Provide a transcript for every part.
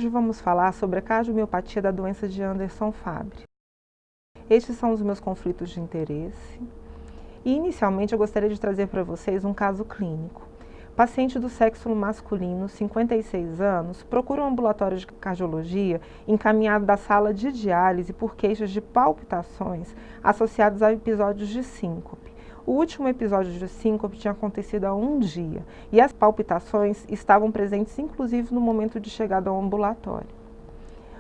Hoje vamos falar sobre a cardiomiopatia da doença de Andersen-Fabry. Estes são os meus conflitos de interesse. E inicialmente eu gostaria de trazer para vocês um caso clínico. Paciente do sexo masculino, 56 anos, procura um ambulatório de cardiologia encaminhado da sala de diálise por queixas de palpitações associadas a episódios de síncope. O último episódio de síncope tinha acontecido há um dia e as palpitações estavam presentes inclusive no momento de chegada ao ambulatório.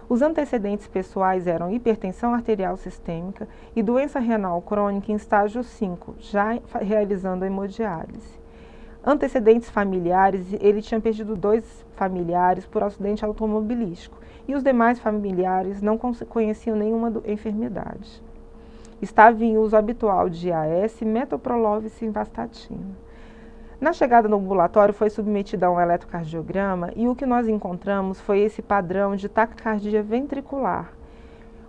Os antecedentes pessoais eram hipertensão arterial sistêmica e doença renal crônica em estágio 5, já realizando a hemodiálise. Antecedentes familiares, ele tinha perdido 2 familiares por acidente automobilístico e os demais familiares não conheciam nenhuma enfermidade. Estava em uso habitual de AS, metoprolol e simvastatina. Na chegada no ambulatório foi submetido a um eletrocardiograma e o que nós encontramos foi esse padrão de taquicardia ventricular.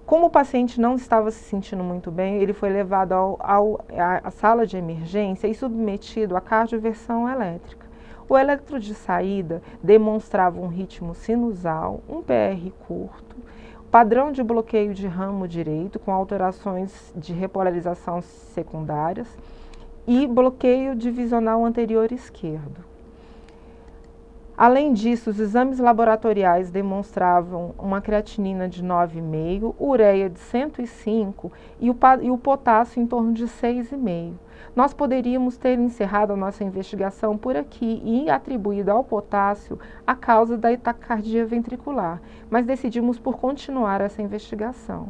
Como o paciente não estava se sentindo muito bem, ele foi levado à sala de emergência e submetido à cardioversão elétrica. O eletro de saída demonstrava um ritmo sinusal, um PR curto, padrão de bloqueio de ramo direito com alterações de repolarização secundárias e bloqueio divisional anterior esquerdo. Além disso, os exames laboratoriais demonstravam uma creatinina de 9,5, ureia de 105 e o potássio em torno de 6,5. Nós poderíamos ter encerrado a nossa investigação por aqui e atribuído ao potássio a causa da taquicardia ventricular, mas decidimos por continuar essa investigação.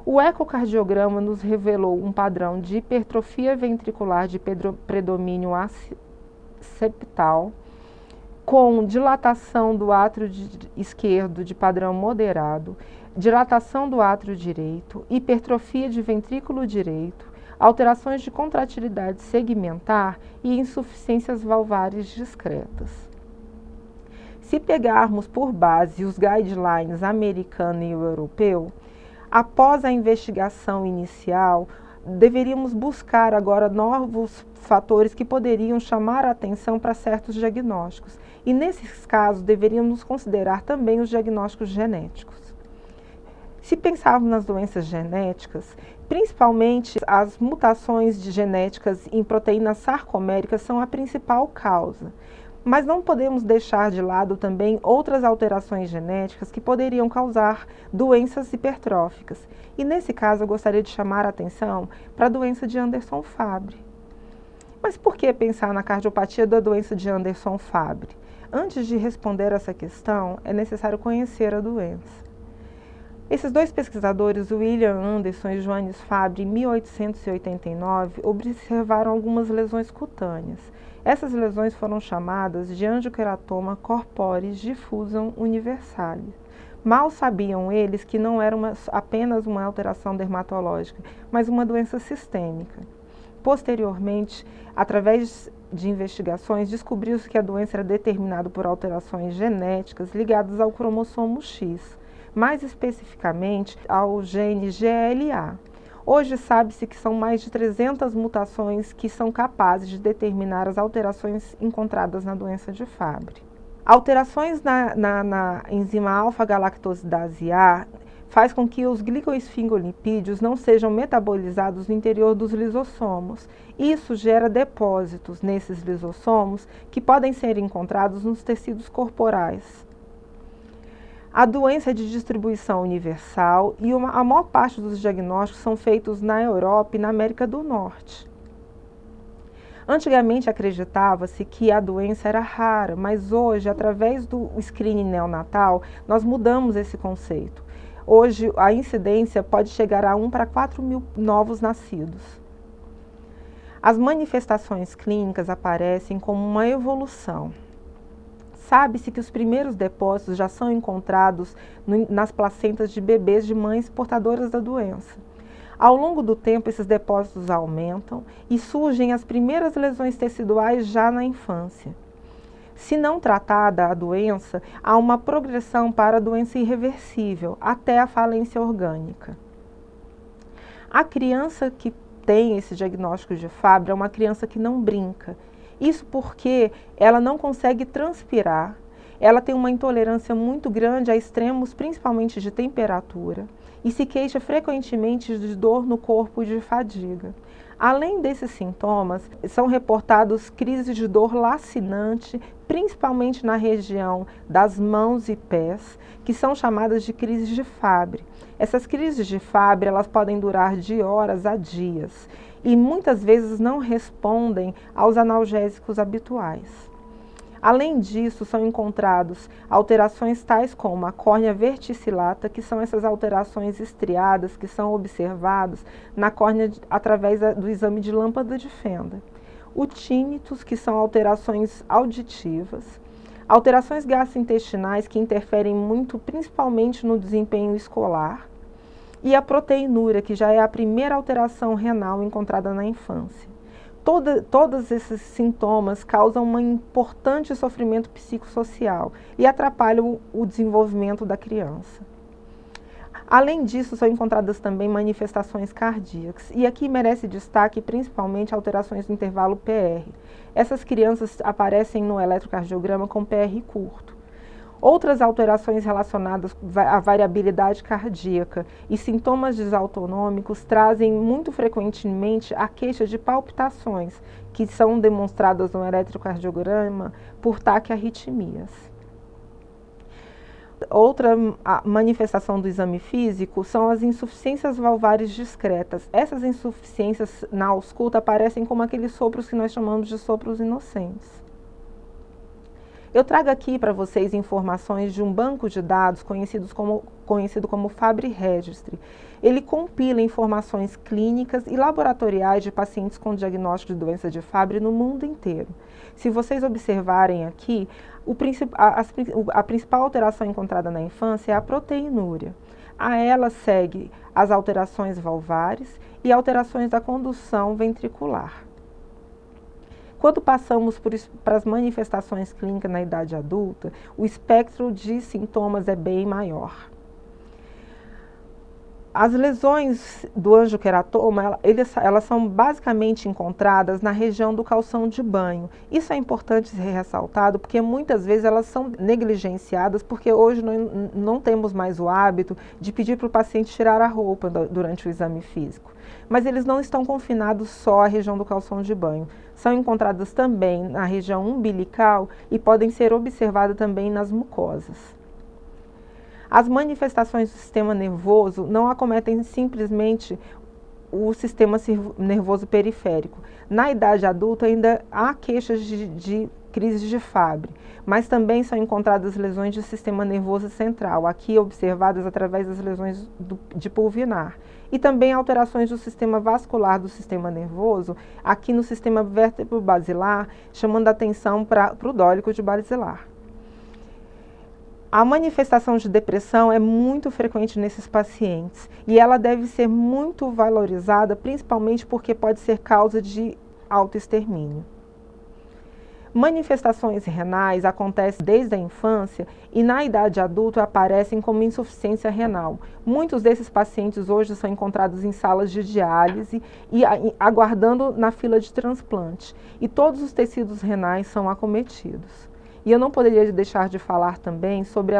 O ecocardiograma nos revelou um padrão de hipertrofia ventricular de predomínio septal, com dilatação do átrio esquerdo de padrão moderado, dilatação do átrio direito, hipertrofia de ventrículo direito, alterações de contratilidade segmentar e insuficiências valvares discretas. Se pegarmos por base os guidelines americano e europeu, após a investigação inicial, deveríamos buscar agora novos fatores que poderiam chamar a atenção para certos diagnósticos. E nesses casos, deveríamos considerar também os diagnósticos genéticos. Se pensarmos nas doenças genéticas, principalmente as mutações genéticas em proteínas sarcoméricas são a principal causa. Mas não podemos deixar de lado também outras alterações genéticas que poderiam causar doenças hipertróficas. E nesse caso eu gostaria de chamar a atenção para a doença de Andersen-Fabry. Mas por que pensar na cardiopatia da doença de Andersen-Fabry? Antes de responder essa questão, é necessário conhecer a doença. Esses 2 pesquisadores, William Anderson e Johannes Fabry, em 1889, observaram algumas lesões cutâneas. Essas lesões foram chamadas de angiokeratoma corporis diffusum universalis. Mal sabiam eles que não era apenas uma alteração dermatológica, mas uma doença sistêmica. Posteriormente, através de investigações, descobriu-se que a doença era determinada por alterações genéticas ligadas ao cromossomo X, mais especificamente ao gene GLA. Hoje sabe-se que são mais de 300 mutações que são capazes de determinar as alterações encontradas na doença de Fabry. Alterações na enzima alfa-galactosidase A faz com que os glicoesfingolipídios não sejam metabolizados no interior dos lisossomos. Isso gera depósitos nesses lisossomos que podem ser encontrados nos tecidos corporais. A doença é de distribuição universal e a maior parte dos diagnósticos são feitos na Europa e na América do Norte. Antigamente acreditava-se que a doença era rara, mas hoje, através do screening neonatal, nós mudamos esse conceito. Hoje, a incidência pode chegar a 1 para 4 mil novos nascidos. As manifestações clínicas aparecem como uma evolução. Sabe-se que os primeiros depósitos já são encontrados nas placentas de bebês de mães portadoras da doença. Ao longo do tempo, esses depósitos aumentam e surgem as primeiras lesões teciduais já na infância. Se não tratada a doença, há uma progressão para a doença irreversível, até a falência orgânica. A criança que tem esse diagnóstico de Fabry é uma criança que não brinca. Isso porque ela não consegue transpirar, Ela tem uma intolerância muito grande a extremos, principalmente de temperatura, e se queixa frequentemente de dor no corpo e de fadiga. Além desses sintomas, são reportados crises de dor lacinante, principalmente na região das mãos e pés, que são chamadas de crises de Fabry. Essas crises de Fabry, elas podem durar de horas a dias e muitas vezes não respondem aos analgésicos habituais. Além disso, são encontrados alterações tais como a córnea verticillata, que são essas alterações estriadas que são observadas na córnea através do exame de lâmpada de Fenda. O tinnitus, que são alterações auditivas. Alterações gastrointestinais que interferem muito, principalmente no desempenho escolar. E a proteinúria, que já é a primeira alteração renal encontrada na infância. Todos esses sintomas causam um importante sofrimento psicossocial e atrapalham o desenvolvimento da criança. Além disso, são encontradas também manifestações cardíacas, e aqui merece destaque principalmente alterações no intervalo PR. Essas crianças aparecem no eletrocardiograma com PR curto. Outras alterações relacionadas à variabilidade cardíaca e sintomas desautonômicos trazem muito frequentemente a queixa de palpitações, que são demonstradas no eletrocardiograma por taquiarritmias. Outra manifestação do exame físico são as insuficiências valvares discretas. Essas insuficiências na ausculta aparecem como aqueles sopros que nós chamamos de sopros inocentes. Eu trago aqui para vocês informações de um banco de dados conhecido como Fabry Registry. Ele compila informações clínicas e laboratoriais de pacientes com diagnóstico de doença de Fabry no mundo inteiro. Se vocês observarem aqui, a principal alteração encontrada na infância é a proteinúria. A ela segue as alterações valvares e alterações da condução ventricular. Quando passamos para as manifestações clínicas na idade adulta, o espectro de sintomas é bem maior. As lesões do angioqueratoma, elas são basicamente encontradas na região do calção de banho. Isso é importante ser ressaltado porque muitas vezes elas são negligenciadas porque hoje não temos mais o hábito de pedir para o paciente tirar a roupa durante o exame físico. Mas eles não estão confinados só à região do calção de banho. São encontradas também na região umbilical e podem ser observadas também nas mucosas. As manifestações do sistema nervoso não acometem simplesmente o sistema nervoso periférico. Na idade adulta ainda há queixas de crises de Fabry, mas também são encontradas lesões do sistema nervoso central, aqui observadas através das lesões de pulvinar. E também alterações do sistema vascular do sistema nervoso, aqui no sistema vértebro-basilar, chamando a atenção para o dólico de basilar. A manifestação de depressão é muito frequente nesses pacientes e ela deve ser muito valorizada, principalmente porque pode ser causa de autoextermínio. Manifestações renais acontecem desde a infância e na idade adulta aparecem como insuficiência renal. Muitos desses pacientes hoje são encontrados em salas de diálise e aguardando na fila de transplante. E todos os tecidos renais são acometidos. E eu não poderia deixar de falar também sobre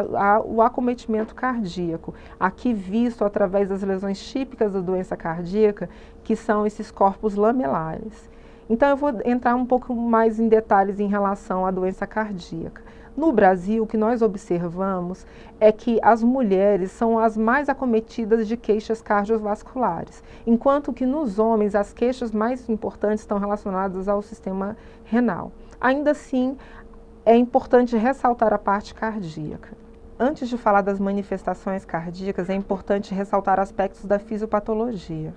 o acometimento cardíaco, aqui visto através das lesões típicas da doença cardíaca, que são esses corpos lamelares. Então eu vou entrar um pouco mais em detalhes em relação à doença cardíaca. No Brasil, o que nós observamos é que as mulheres são as mais acometidas de queixas cardiovasculares, enquanto que nos homens as queixas mais importantes estão relacionadas ao sistema renal. Ainda assim, é importante ressaltar a parte cardíaca. Antes de falar das manifestações cardíacas, é importante ressaltar aspectos da fisiopatologia.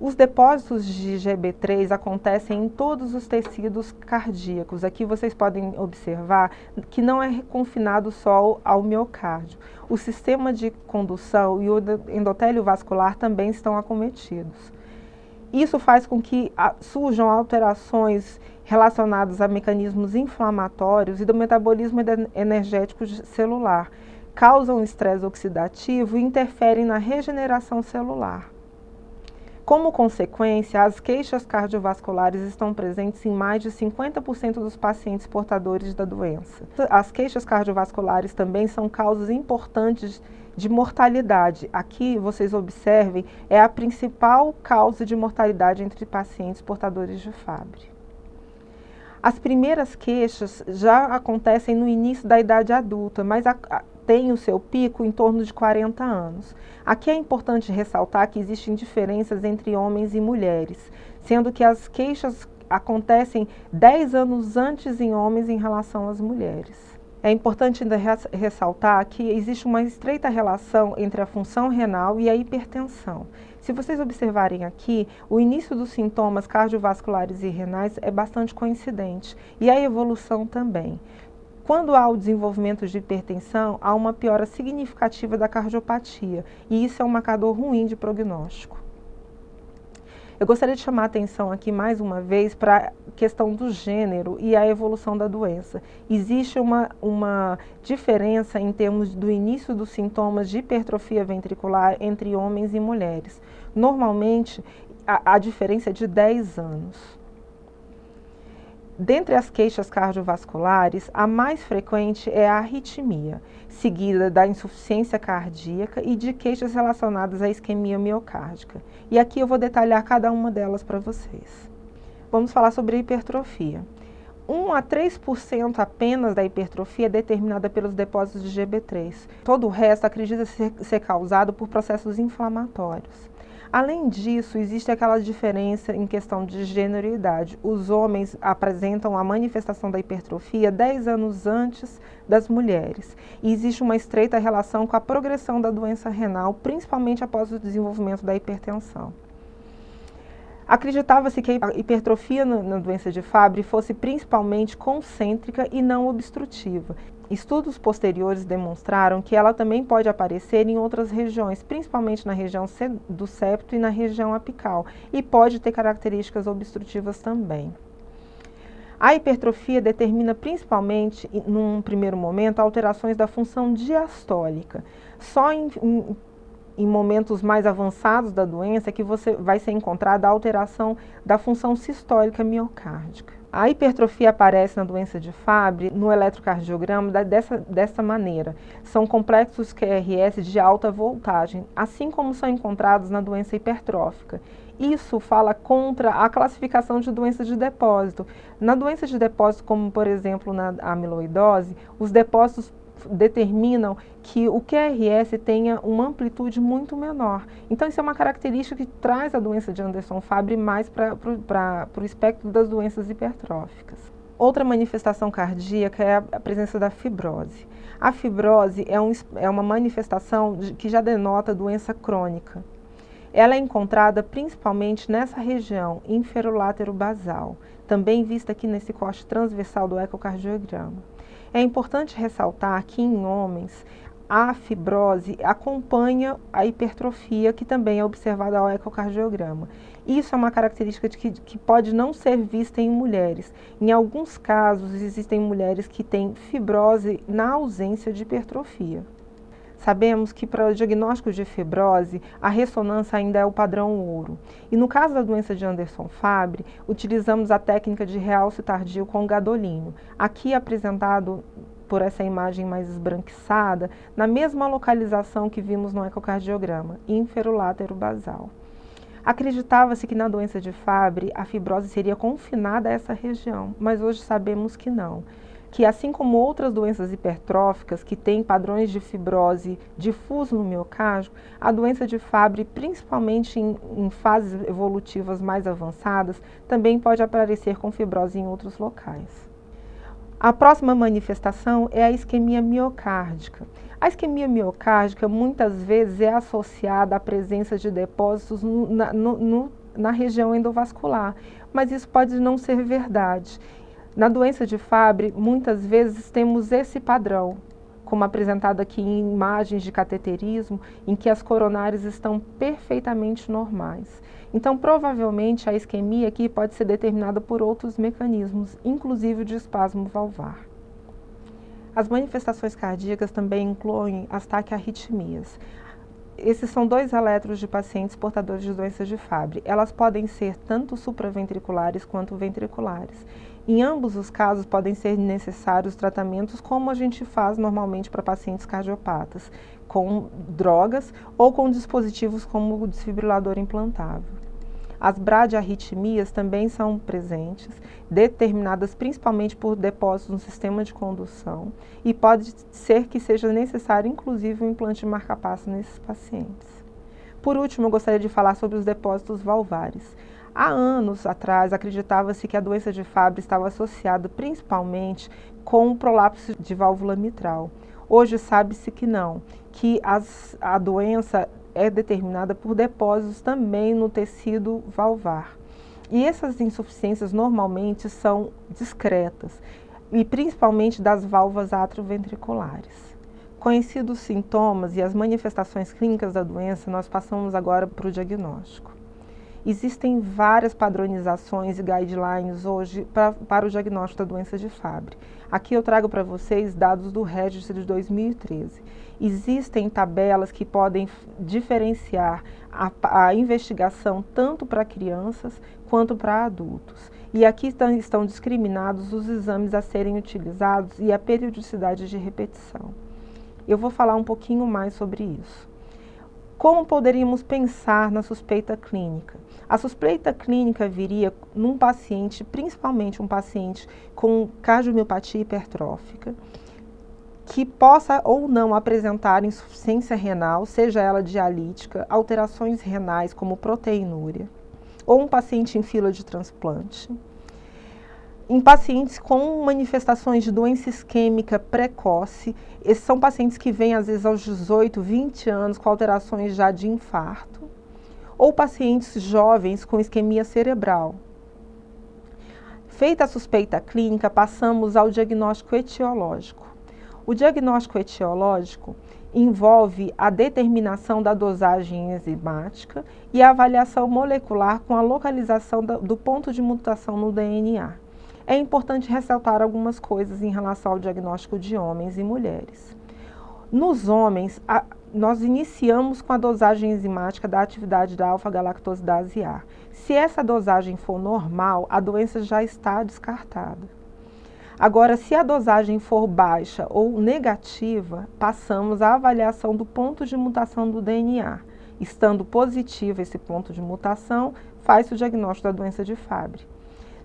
Os depósitos de GB3 acontecem em todos os tecidos cardíacos. Aqui vocês podem observar que não é confinado só ao miocárdio. O sistema de condução e o endotélio vascular também estão acometidos. Isso faz com que surjam alterações relacionadas a mecanismos inflamatórios e do metabolismo energético celular, causam estresse oxidativo e interferem na regeneração celular. Como consequência, as queixas cardiovasculares estão presentes em mais de 50% dos pacientes portadores da doença. As queixas cardiovasculares também são causas importantes de mortalidade. Aqui, vocês observem, é a principal causa de mortalidade entre pacientes portadores de Fabry. As primeiras queixas já acontecem no início da idade adulta, mas tem o seu pico em torno de 40 anos. Aqui é importante ressaltar que existem diferenças entre homens e mulheres, sendo que as queixas acontecem 10 anos antes em homens em relação às mulheres. É importante ainda ressaltar que existe uma estreita relação entre a função renal e a hipertensão. Se vocês observarem aqui, o início dos sintomas cardiovasculares e renais é bastante coincidente, e a evolução também. Quando há o desenvolvimento de hipertensão, há uma piora significativa da cardiopatia, e isso é um marcador ruim de prognóstico. Eu gostaria de chamar a atenção aqui mais uma vez para a questão do gênero e a evolução da doença. Existe uma diferença em termos do início dos sintomas de hipertrofia ventricular entre homens e mulheres. Normalmente, a diferença é de 10 anos. Dentre as queixas cardiovasculares, a mais frequente é a arritmia, seguida da insuficiência cardíaca e de queixas relacionadas à isquemia miocárdica. E aqui eu vou detalhar cada uma delas para vocês. Vamos falar sobre a hipertrofia. 1 a 3% apenas da hipertrofia é determinada pelos depósitos de GB3. Todo o resto acredita ser causado por processos inflamatórios. Além disso, existe aquela diferença em questão de gênero e idade. Os homens apresentam a manifestação da hipertrofia 10 anos antes das mulheres. E existe uma estreita relação com a progressão da doença renal, principalmente após o desenvolvimento da hipertensão. Acreditava-se que a hipertrofia na doença de Fabry fosse principalmente concêntrica e não obstrutiva. Estudos posteriores demonstraram que ela também pode aparecer em outras regiões, principalmente na região do septo e na região apical, e pode ter características obstrutivas também. A hipertrofia determina principalmente, num primeiro momento, alterações da função diastólica. Só em momentos mais avançados da doença é que vai ser encontrada a alteração da função sistólica miocárdica. A hipertrofia aparece na doença de Fabry no eletrocardiograma dessa maneira. São complexos QRS de alta voltagem, assim como são encontrados na doença hipertrófica. Isso fala contra a classificação de doenças de depósito. Na doença de depósito, como por exemplo na amiloidose, os depósitos determinam que o QRS tenha uma amplitude muito menor. Então, isso é uma característica que traz a doença de Anderson-Fabry mais para o espectro das doenças hipertróficas. Outra manifestação cardíaca é a presença da fibrose. A fibrose é uma manifestação que já denota doença crônica. Ela é encontrada principalmente nessa região inferolátero-basal, também vista aqui nesse corte transversal do ecocardiograma. É importante ressaltar que em homens a fibrose acompanha a hipertrofia, que também é observada ao ecocardiograma. Isso é uma característica que pode não ser vista em mulheres. Em alguns casos, existem mulheres que têm fibrose na ausência de hipertrofia. Sabemos que para o diagnóstico de fibrose, a ressonância ainda é o padrão ouro. E no caso da doença de Anderson-Fabry, utilizamos a técnica de realce tardio com gadolínio. Aqui apresentado por essa imagem mais esbranquiçada, na mesma localização que vimos no ecocardiograma, inferolátero basal. Acreditava-se que na doença de Fabry a fibrose seria confinada a essa região, mas hoje sabemos que não. Que assim como outras doenças hipertróficas que têm padrões de fibrose difuso no miocárdio, a doença de Fabry, principalmente em fases evolutivas mais avançadas, também pode aparecer com fibrose em outros locais. A próxima manifestação é a isquemia miocárdica. A isquemia miocárdica muitas vezes é associada à presença de depósitos na região endovascular, mas isso pode não ser verdade. Na doença de Fabry, muitas vezes temos esse padrão, como apresentado aqui em imagens de cateterismo, em que as coronárias estão perfeitamente normais. Então, provavelmente, a isquemia aqui pode ser determinada por outros mecanismos, inclusive o de espasmo valvar. As manifestações cardíacas também incluem as taquiarritmias. Esses são 2 eletros de pacientes portadores de doenças de Fabry. Elas podem ser tanto supraventriculares quanto ventriculares. Em ambos os casos, podem ser necessários tratamentos como a gente faz normalmente para pacientes cardiopatas, com drogas ou com dispositivos como o desfibrilador implantável. As bradiarritmias também são presentes, determinadas principalmente por depósitos no sistema de condução, e pode ser que seja necessário, inclusive, um implante de marca-passo nesses pacientes. Por último, eu gostaria de falar sobre os depósitos valvares. Há anos atrás, acreditava-se que a doença de Fabry estava associada principalmente com o prolapso de válvula mitral. Hoje sabe-se que não, que a doença é determinada por depósitos também no tecido valvar. E essas insuficiências normalmente são discretas, e principalmente das válvulas atrioventriculares. Conhecidos os sintomas e as manifestações clínicas da doença, nós passamos agora para o diagnóstico. Existem várias padronizações e guidelines hoje para o diagnóstico da doença de Fabry. Aqui eu trago para vocês dados do Registro de 2013. Existem tabelas que podem diferenciar a investigação tanto para crianças quanto para adultos. E aqui estão discriminados os exames a serem utilizados e a periodicidade de repetição. Eu vou falar um pouquinho mais sobre isso. Como poderíamos pensar na suspeita clínica? A suspeita clínica viria num paciente, principalmente um paciente com cardiomiopatia hipertrófica, que possa ou não apresentar insuficiência renal, seja ela dialítica, alterações renais como proteinúria, ou um paciente em fila de transplante. Em pacientes com manifestações de doença isquêmica precoce, esses são pacientes que vêm às vezes aos 18, 20 anos com alterações já de infarto, ou pacientes jovens com isquemia cerebral. Feita a suspeita clínica, passamos ao diagnóstico etiológico. O diagnóstico etiológico envolve a determinação da dosagem enzimática e a avaliação molecular com a localização do ponto de mutação no DNA. É importante ressaltar algumas coisas em relação ao diagnóstico de homens e mulheres. Nos homens, nós iniciamos com a dosagem enzimática da atividade da alfa-galactosidase A. Se essa dosagem for normal, a doença já está descartada. Agora, se a dosagem for baixa ou negativa, passamos à avaliação do ponto de mutação do DNA. Estando positivo esse ponto de mutação, faz-se o diagnóstico da doença de Fabry.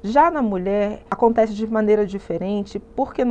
Já na mulher, acontece de maneira diferente, porque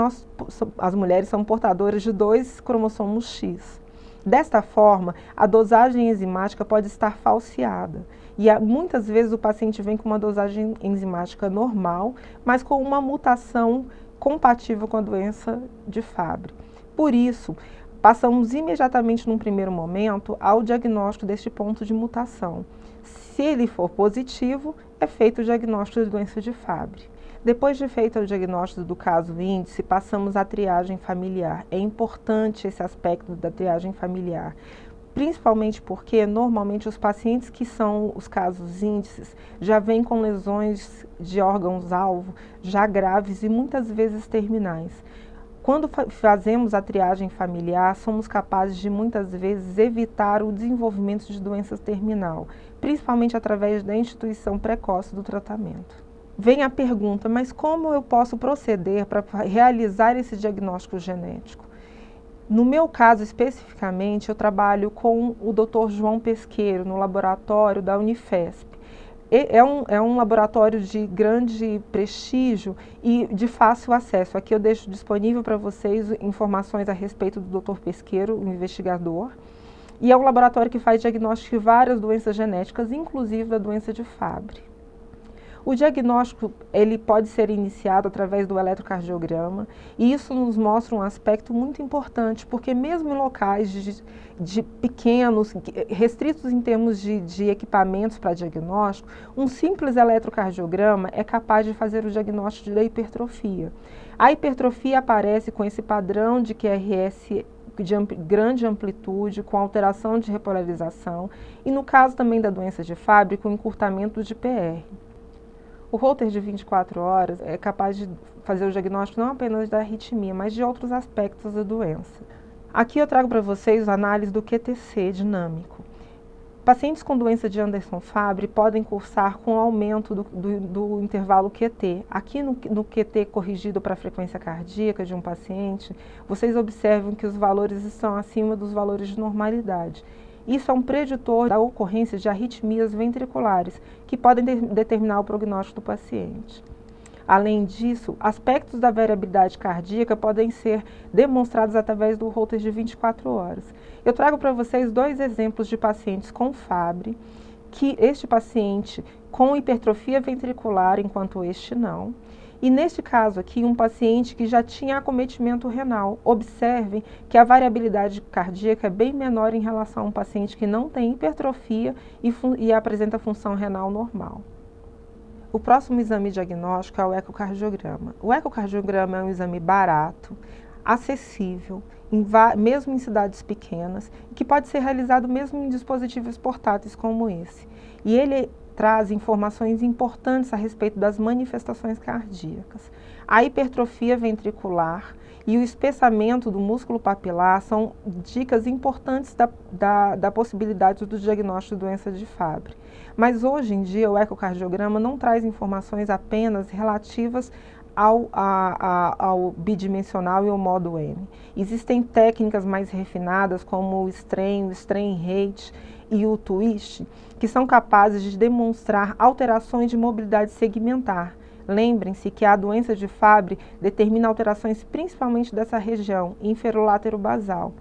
as mulheres são portadoras de 2 cromossomos X. Desta forma, a dosagem enzimática pode estar falseada. E muitas vezes o paciente vem com uma dosagem enzimática normal, mas com uma mutação compatível com a doença de Fabry. Por isso, passamos imediatamente, num primeiro momento, ao diagnóstico deste ponto de mutação. Se ele for positivo, é feito o diagnóstico de doença de Fabry. Depois de feito o diagnóstico do caso índice, passamos à triagem familiar. É importante esse aspecto da triagem familiar, principalmente porque, normalmente, os pacientes que são os casos índices já vêm com lesões de órgãos-alvo, já graves e muitas vezes terminais. Quando fazemos a triagem familiar, somos capazes de, muitas vezes, evitar o desenvolvimento de doenças terminal, principalmente através da instituição precoce do tratamento. Vem a pergunta, mas como eu posso proceder para realizar esse diagnóstico genético? No meu caso, especificamente, eu trabalho com o Dr. João Pesqueiro, no laboratório da Unifesp. É um laboratório de grande prestígio e de fácil acesso. Aqui eu deixo disponível para vocês informações a respeito do Dr. Pesqueiro, o investigador. E é um laboratório que faz diagnóstico de várias doenças genéticas, inclusive da doença de Fabry. O diagnóstico ele pode ser iniciado através do eletrocardiograma, e isso nos mostra um aspecto muito importante, porque mesmo em locais de pequenos, restritos em termos de equipamentos para diagnóstico, um simples eletrocardiograma é capaz de fazer o diagnóstico da hipertrofia. A hipertrofia aparece com esse padrão de QRS de grande amplitude, com alteração de repolarização, e no caso também da doença de Fabry, com encurtamento de PR. O Holter de 24 horas é capaz de fazer o diagnóstico não apenas da arritmia, mas de outros aspectos da doença. Aqui eu trago para vocês a análise do QTc dinâmico. Pacientes com doença de Anderson-Fabry podem cursar com aumento do intervalo QT. Aqui no QT corrigido para a frequência cardíaca de um paciente, vocês observam que os valores estão acima dos valores de normalidade. Isso é um preditor da ocorrência de arritmias ventriculares, que podem determinar o prognóstico do paciente. Além disso, aspectos da variabilidade cardíaca podem ser demonstrados através do Holter de 24 horas. Eu trago para vocês 2 exemplos de pacientes com Fabry, que este paciente com hipertrofia ventricular, enquanto este não. E neste caso aqui, um paciente que já tinha acometimento renal. Observem que a variabilidade cardíaca é bem menor em relação a um paciente que não tem hipertrofia e apresenta função renal normal. O próximo exame diagnóstico é o ecocardiograma. O ecocardiograma é um exame barato, acessível, mesmo em cidades pequenas, e que pode ser realizado mesmo em dispositivos portáteis como esse. E ele traz informações importantes a respeito das manifestações cardíacas. A hipertrofia ventricular e o espessamento do músculo papilar são dicas importantes da possibilidade do diagnóstico de doença de Fabry. Mas hoje em dia o ecocardiograma não traz informações apenas relativas ao bidimensional e ao modo M. Existem técnicas mais refinadas como o strain rate e o twist, que são capazes de demonstrar alterações de mobilidade segmentar. Lembrem-se que a doença de Fabry determina alterações principalmente dessa região, inferolátero-basal.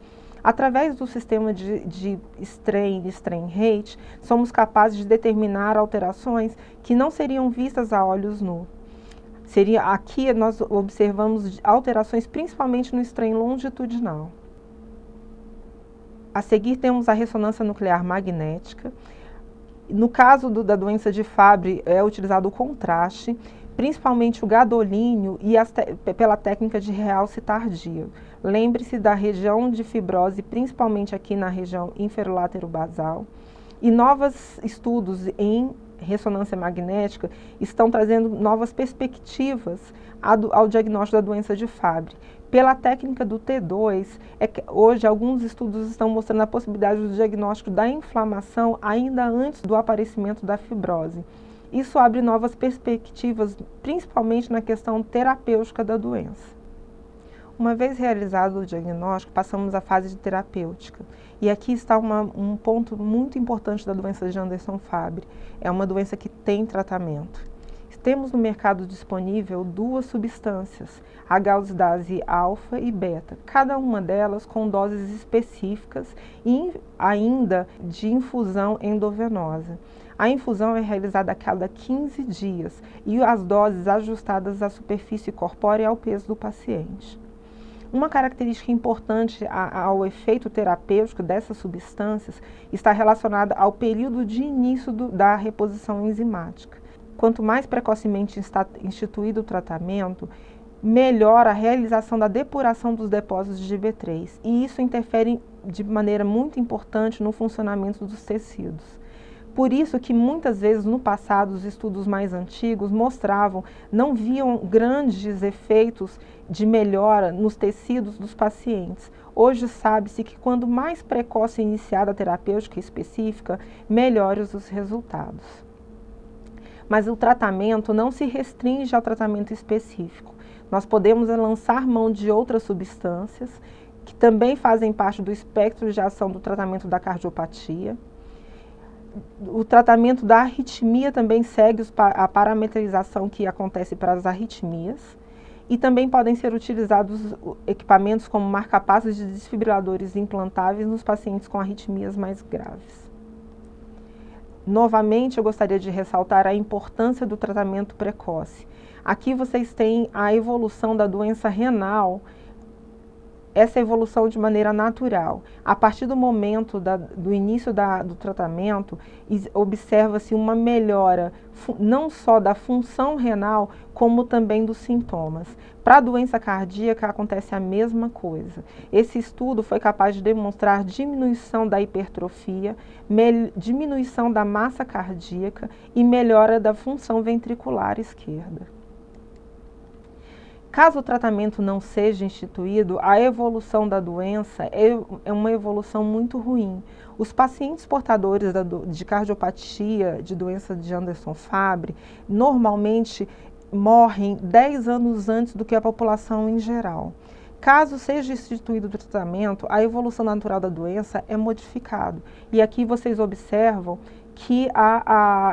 Através do sistema de strain rate, somos capazes de determinar alterações que não seriam vistas a olhos nus. Aqui nós observamos alterações principalmente no strain longitudinal. A seguir temos a ressonância nuclear magnética. No caso da doença de Fabry é utilizado o contraste, principalmente o gadolínio e pela técnica de realce tardio. Lembre-se da região de fibrose, principalmente aqui na região inferolátero-basal. E novos estudos em ressonância magnética estão trazendo novas perspectivas ao diagnóstico da doença de Fabry. Pela técnica do T2, hoje alguns estudos estão mostrando a possibilidade do diagnóstico da inflamação ainda antes do aparecimento da fibrose. Isso abre novas perspectivas, principalmente na questão terapêutica da doença. Uma vez realizado o diagnóstico, passamos à fase de terapêutica. E aqui está um ponto muito importante da doença de Anderson-Fabry. É uma doença que tem tratamento. Temos no mercado disponível 2 substâncias, a galsidase alfa e beta, cada uma delas com doses específicas e ainda de infusão endovenosa. A infusão é realizada a cada 15 dias e as doses ajustadas à superfície corpórea e ao peso do paciente. Uma característica importante ao efeito terapêutico dessas substâncias está relacionada ao período de início da reposição enzimática. Quanto mais precocemente está instituído o tratamento, melhor a realização da depuração dos depósitos de GB3, e isso interfere de maneira muito importante no funcionamento dos tecidos. Por isso que muitas vezes no passado os estudos mais antigos não viam grandes efeitos de melhora nos tecidos dos pacientes. Hoje sabe-se que quando mais precoce iniciada a terapêutica específica, melhores os resultados. Mas o tratamento não se restringe ao tratamento específico. Nós podemos lançar mão de outras substâncias que também fazem parte do espectro de ação do tratamento da cardiopatia. O tratamento da arritmia também segue a parametrização que acontece para as arritmias. E também podem ser utilizados equipamentos como marcapassos de desfibriladores implantáveis nos pacientes com arritmias mais graves. Novamente, eu gostaria de ressaltar a importância do tratamento precoce. Aqui vocês têm a evolução da doença renal, essa evolução de maneira natural. A partir do momento do início do tratamento, observa-se uma melhora não só da função renal, como também dos sintomas. Para a doença cardíaca acontece a mesma coisa. Esse estudo foi capaz de demonstrar diminuição da hipertrofia, diminuição da massa cardíaca e melhora da função ventricular esquerda. Caso o tratamento não seja instituído, a evolução da doença é uma evolução muito ruim. Os pacientes portadores de cardiopatia, de doença de Anderson-Fabry, normalmente morrem 10 anos antes do que a população em geral. Caso seja instituído o tratamento, a evolução natural da doença é modificada. E aqui vocês observam que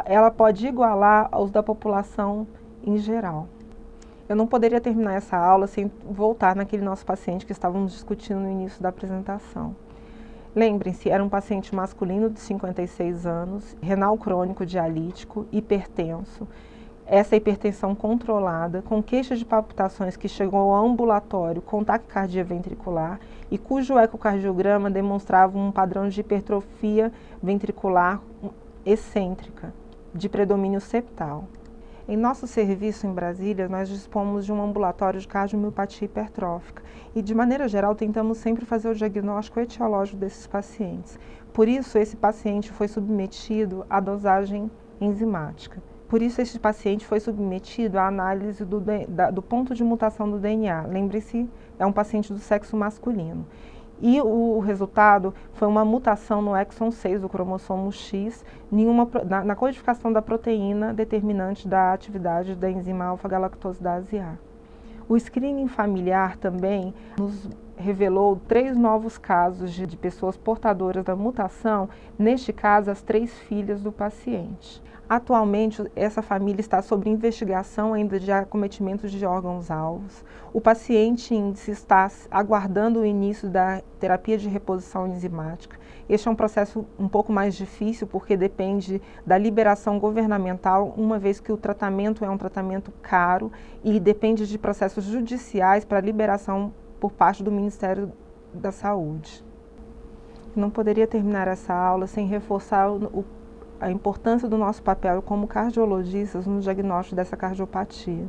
ela pode igualar aos da população em geral. Eu não poderia terminar essa aula sem voltar naquele nosso paciente que estávamos discutindo no início da apresentação. Lembrem-se, era um paciente masculino de 56 anos, renal crônico dialítico, hipertenso. Essa hipertensão controlada, com queixa de palpitações que chegou ao ambulatório com taquicardia ventricular e cujo ecocardiograma demonstrava um padrão de hipertrofia ventricular excêntrica, de predomínio septal. Em nosso serviço em Brasília, nós dispomos de um ambulatório de cardiomiopatia hipertrófica e, de maneira geral, tentamos sempre fazer o diagnóstico etiológico desses pacientes. Por isso, esse paciente foi submetido à dosagem enzimática. Por isso, esse paciente foi submetido à análise do ponto de mutação do DNA. Lembre-se, é um paciente do sexo masculino. E o resultado foi uma mutação no exon 6 do cromossomo X, na codificação da proteína determinante da atividade da enzima alfa-galactosidase A. O screening familiar também nos revelou 3 novos casos de pessoas portadoras da mutação, neste caso as 3 filhas do paciente. Atualmente, essa família está sob investigação ainda de acometimento de órgãos-alvos. O paciente índice está aguardando o início da terapia de reposição enzimática. Este é um processo um pouco mais difícil porque depende da liberação governamental, uma vez que o tratamento é um tratamento caro e depende de processos judiciais para liberação por parte do Ministério da Saúde. Não poderia terminar essa aula sem reforçar a importância do nosso papel como cardiologistas no diagnóstico dessa cardiopatia.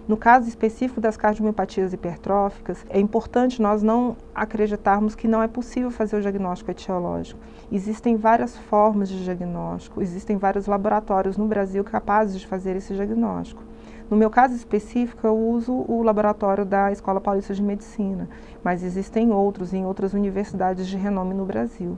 No caso específico das cardiomiopatias hipertróficas, é importante nós não acreditarmos que não é possível fazer o diagnóstico etiológico. Existem várias formas de diagnóstico, existem vários laboratórios no Brasil capazes de fazer esse diagnóstico. No meu caso específico, eu uso o laboratório da Escola Paulista de Medicina, mas existem outros em outras universidades de renome no Brasil.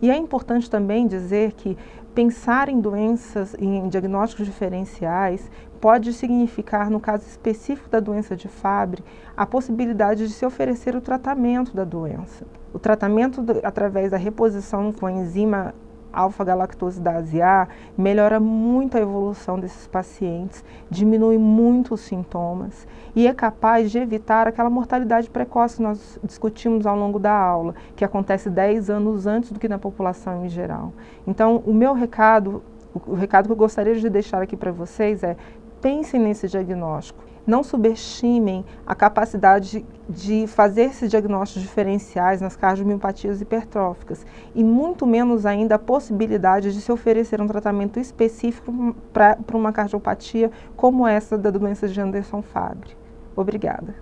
E é importante também dizer que pensar em doenças, em diagnósticos diferenciais, pode significar, no caso específico da doença de Fabry, a possibilidade de se oferecer o tratamento da doença. O tratamento através da reposição com a enzima alfa-galactosidase A melhora muito a evolução desses pacientes, diminui muito os sintomas e é capaz de evitar aquela mortalidade precoce que nós discutimos ao longo da aula, que acontece 10 anos antes do que na população em geral. Então, o recado que eu gostaria de deixar aqui para vocês é: pensem nesse diagnóstico. Não subestimem a capacidade de fazer esses diagnósticos diferenciais nas cardiomiopatias hipertróficas e muito menos ainda a possibilidade de se oferecer um tratamento específico para uma cardiopatia como essa da doença de Anderson-Fabry. Obrigada.